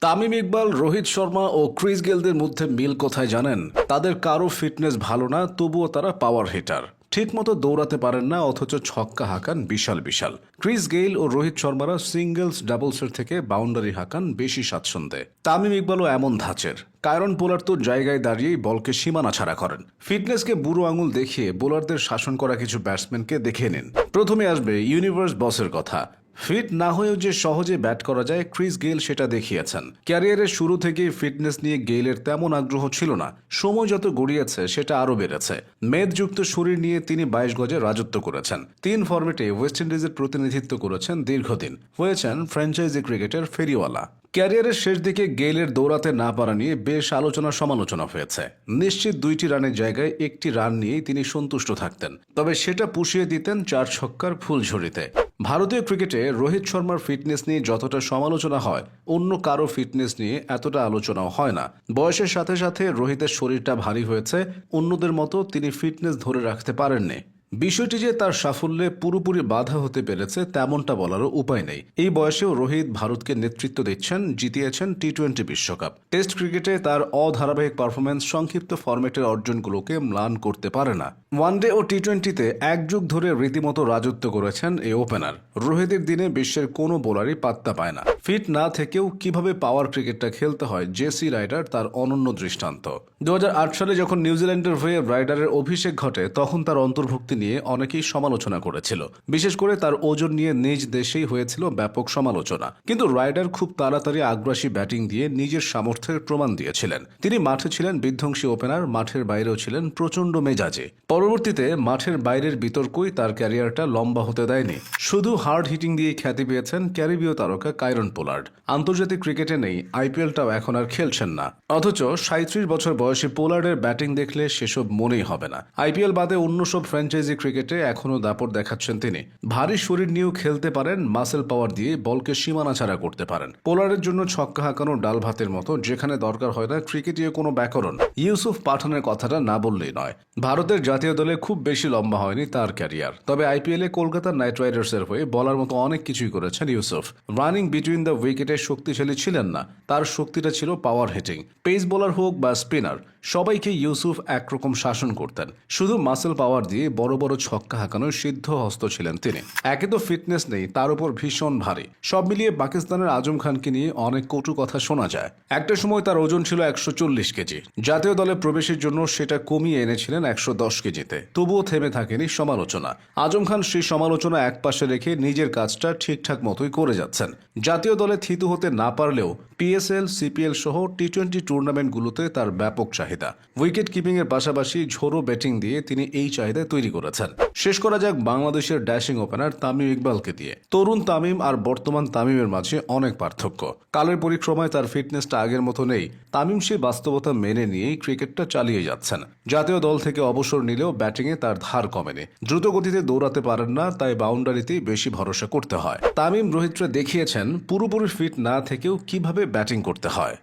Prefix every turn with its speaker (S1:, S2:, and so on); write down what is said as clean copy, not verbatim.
S1: তামিম ইকবাল, রোহিত শর্মা ও Chris গেলদের মধ্যে মিল কোথায় জানেন? তাদের কারো ফিটনেস ভালো না, তবুও তারা পাওয়ার হিটার। ঠিকমতো দৌড়াতে পারেন না, অথচ ছক্কা হাঁকান বিশাল বিশাল। ক্রিস গেইল ও রোহিত শর্মারা সিঙ্গলস ডাবলসের থেকে বাউন্ডারি হাঁকান বেশি স্বাচ্ছন্দ্যে। তামিম ইকবালও এমন ধাঁচের। কায়রন পোলার্ড তো জায়গায় দাঁড়িয়েই বলকে সীমানা ছাড়া করেন। ফিটনেসকে বুড়ো আঙুল দেখিয়ে বোলারদের শাসন করা কিছু ব্যাটসম্যানকে দেখে নিন। প্রথমে আসবে ইউনিভার্স বসের কথা। ফিট না হয়েও যে সহজে ব্যাট করা যায়, ক্রিস গেইল সেটা দেখিয়েছেন। ক্যারিয়ারের শুরু থেকেই ফিটনেস নিয়ে গেইলের তেমন আগ্রহ ছিল না। সময় যত গড়িয়েছে সেটা আরও বেড়েছে। মেদযুক্ত শরীর নিয়ে তিনি 22 গজে রাজত্ব করেছেন। 3 ফরম্যাটে ওয়েস্ট ইন্ডিজের প্রতিনিধিত্ব করেছেন দীর্ঘদিন। হয়েছেন ফ্র্যাঞ্চাইজি ক্রিকেটের ফেরিওয়ালা। ক্যারিয়ারের শেষ দিকে গেইলের দৌড়াতে না পারা নিয়ে বেশ আলোচনা সমালোচনা হয়েছে। নিশ্চিত 2টি রানের জায়গায় 1টি রান নিয়েই তিনি সন্তুষ্ট থাকতেন, তবে সেটা পুষিয়ে দিতেন 4 ছক্কার ফুলঝুরিতে। ভারতীয় ক্রিকেটে রোহিত শর্মার ফিটনেস নিয়ে যতটা সমালোচনা হয়, অন্য কারো ফিটনেস নিয়ে এতটা আলোচনাও হয় না। বয়সের সাথে সাথে রোহিতের শরীরটা ভারী হয়েছে, অন্যদের মতো তিনি ফিটনেস ধরে রাখতে পারেননি। বিষয়টি যে তার সাফল্যে পুরোপুরি বাধা হতে পেরেছে তেমনটা বলারও উপায় নেই। এই বয়সেও রোহিত ভারতকে নেতৃত্ব দিচ্ছেন, জিতিয়েছেন টি-20 বিশ্বকাপ। টেস্ট ক্রিকেটে তার অধারাবাহিক পারফরম্যান্স সংক্ষিপ্ত ফরম্যাটের অর্জনগুলোকে ম্লান করতে পারে না। ওয়ানডে ও টি-20-তে এক যুগ ধরে রীতিমতো রাজত্ব করেছেন এই ওপেনার। রোহিতের দিনে বিশ্বের কোনো বোলারই পাত্তা পায় না। ফিট না থেকেও কিভাবে পাওয়ার ক্রিকেটটা খেলতে হয়, জেসি রাইডার তার অনন্য দৃষ্টান্ত। 2008 সালে যখন নিউজিল্যান্ডের হয়ে রাইডারের অভিষেক ঘটে, তখন তার অন্তর্ভুক্তি নিয়ে অনেকেই সমালোচনা করেছিল। বিশেষ করে তার ওজন নিয়ে নিজ দেশেই হয়েছিল ব্যাপক সমালোচনা। কিন্তু রাইডার খুব তাড়াতাড়ি আগ্রাসী ব্যাটিং দিয়ে নিজের সামর্থ্যের প্রমাণ দিয়েছিলেন। তিনি মাঠে ছিলেন বিধ্বংসী ওপেনার, মাঠের বাইরেও ছিলেন প্রচণ্ড মেজাজে। পরবর্তীতে মাঠের বাইরের বিতর্কই তার ক্যারিয়ারটা লম্বা হতে দেয়নি। শুধু হার্ড হিটিং দিয়ে খ্যাতি পেয়েছেন ক্যারিবীয় তারকা কায়রন পোলার্ড। আন্তর্জাতিক ক্রিকেটে নেই, আইপিএলটাও এখন আর খেলছেন না। অথচ 37 বছর বয়সী পোলার্ডের ব্যাটিং দেখলে সেসব মনেই হবে না। আইপিএল বাদে অন্য সব ফ্র্যাঞ্চাইজি ক্রিকেটে এখনও দাপট দেখাচ্ছেন তিনি। ভারী শরীর নিয়েও খেলতে পারেন, মাসেল পাওয়ার দিয়ে বলকে সীমানা ছাড়া করতে পারেন। পোলার্ডের জন্য ছক্কা হাঁকানো ডাল ভাতের মতো, যেখানে দরকার হয় না ক্রিকেটীয় কোনো ব্যাকরণ। ইউসুফ পাঠানের কথাটা না বললেই নয়। ভারতের জাতীয় দলে খুব বেশি লম্বা হয়নি তার ক্যারিয়ার, তবে আইপিএলে কলকাতা নাইট রাইডার্সের হয়ে বলার মতো অনেক কিছুই করেছেন ইউসুফ। রানিং বিটুইন দ্য উইকেটে শক্তিশালী ছিলেন না, তার শক্তিটা ছিল পাওয়ার হিটিং। পেস বোলার হোক বা স্পিনার, সবাইকে ইউসুফ একরকম শাসন করতেন। শুধু মাসেল পাওয়ার দিয়ে বড় বড় ছক্কা হাঁকানোর সিদ্ধ হস্ত ছিলেন তিনি। একে তো ফিটনেস নেই, তার উপর ভীষণ ভারী। সব মিলিয়ে পাকিস্তানের আজম খানকে নিয়ে অনেক কটু কথা শোনা যায়। একটা সময় তার ওজন ছিল 140 কেজি। জাতীয় দলে প্রবেশের জন্য সেটা কমিয়ে এনেছিলেন 110 কেজিতে। তবুও থেমে থাকেনি সমালোচনা। আজম খান সেই সমালোচনা একপাশে রেখে নিজের কাজটা ঠিকঠাক মতোই করে যাচ্ছেন। জাতীয় দলে থিতু হতে না পারলেও পিএসএল, সিপিএল সহ টি-20 টুর্নামেন্টগুলোতে তার ব্যাপক চাহিদা। উইকেট কিপিং এর পাশাপাশি ঝোড়ো ব্যাটিং দিয়ে তিনি এই চাহিদা তৈরি করেছেন। শেষ করা যাক বাংলাদেশের ড্যাশিং ওপেনার তামিম ইকবালকে দিয়ে। তরুণ তামিম আর বর্তমান তামিমের মাঝে অনেক পার্থক্য। কালের পরিক্রমায় তার ফিটনেসটা আগের মতো নেই। তামিম সেই বাস্তবতা মেনে নিয়েই ক্রিকেটটা চালিয়ে যাচ্ছেন। জাতীয় দল থেকে অবসর নিলেও ব্যাটিংয়ে তার ধার কমেনি। দ্রুত গতিতে দৌড়াতে পারেন না, তাই বাউন্ডারিতেই বেশি ভরসা করতে হয়। তামিম রোহিতরা দেখিয়েছেন পুরোপুরি ফিট না থেকেও কিভাবে ব্যাটিং করতে হয়।